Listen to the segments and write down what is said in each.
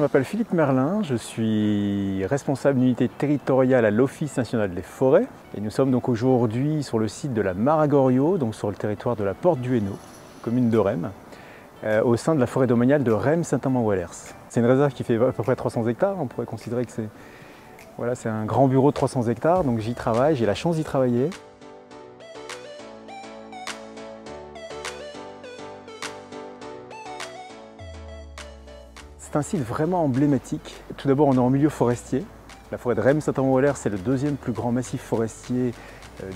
m'appelle Philippe Merlin, je suis responsable d'unité territoriale à l'Office national des forêts. Et nous sommes donc aujourd'hui sur le site de la Maragorio, donc sur le territoire de la Porte du Hainaut, commune de Rheims, au sein de la forêt domaniale de Rheims-Saint-Amand-Wallers. C'est une réserve qui fait à peu près 300 hectares, on pourrait considérer que c'est un grand bureau de 300 hectares, donc j'y travaille, j'ai la chance d'y travailler. C'est un site vraiment emblématique. Tout d'abord, on est en milieu forestier. La forêt de Rheims-Saint-Amand-Wallers, c'est le deuxième plus grand massif forestier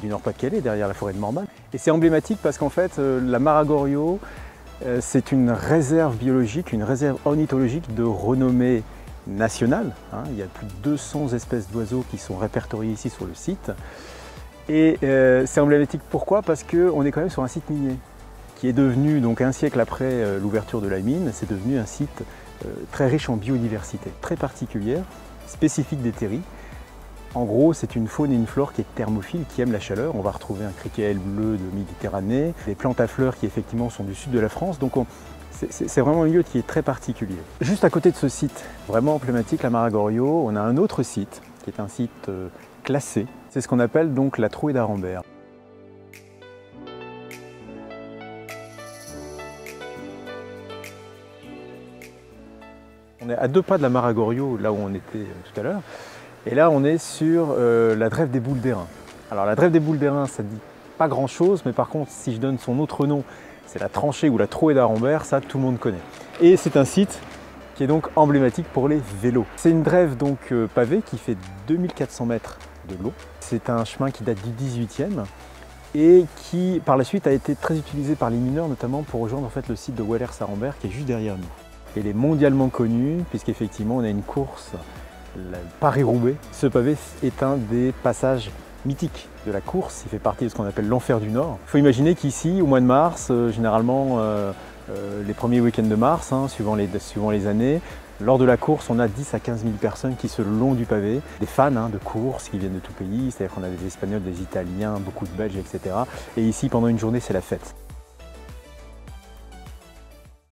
du Nord-Pas-de-Calais, derrière la forêt de Mormal. Et c'est emblématique parce qu'en fait, la Maragorio, c'est une réserve biologique, une réserve ornithologique de renommée nationale. Il y a plus de 200 espèces d'oiseaux qui sont répertoriées ici sur le site. Et c'est emblématique pourquoi? Parce qu'on est quand même sur un site minier qui est devenu, donc un siècle après l'ouverture de la mine, c'est devenu un site très riche en biodiversité, très particulière, spécifique des terris. En gros, c'est une faune et une flore qui est thermophile, qui aime la chaleur. On va retrouver un criquet à aile bleue de Méditerranée, des plantes à fleurs qui effectivement sont du sud de la France. Donc c'est vraiment un lieu qui est très particulier. Juste à côté de ce site vraiment emblématique, la Maragorio, on a un autre site qui est un site classé. C'est ce qu'on appelle donc la Trouée d'Arambert. On est à 2 pas de la Maragorio, là où on était tout à l'heure. Et là, on est sur la Drève des Boules d'Airain. Alors la Drève des Boules d'Airain, ça ne dit pas grand-chose, mais par contre, si je donne son autre nom, c'est la Tranchée ou la Trouée d'Arambert, ça tout le monde connaît. Et c'est un site qui est donc emblématique pour les vélos. C'est une drève donc pavée qui fait 2400 mètres de long. C'est un chemin qui date du 18e et qui, par la suite, a été très utilisé par les mineurs, notamment pour rejoindre en fait, le site de Wallers-Arambert qui est juste derrière nous. Elle est mondialement connue puisqu'effectivement on a une course, la Paris-Roubaix. Ce pavé est un des passages mythiques de la course, il fait partie de ce qu'on appelle l'enfer du Nord. Il faut imaginer qu'ici, au mois de mars, généralement les premiers week-ends de mars, suivant les années, lors de la course, on a 10 à 15 000 personnes qui se le long du pavé, des fans de course qui viennent de tout pays, c'est-à-dire qu'on a des Espagnols, des Italiens, beaucoup de Belges, etc. Et ici, pendant une journée, c'est la fête.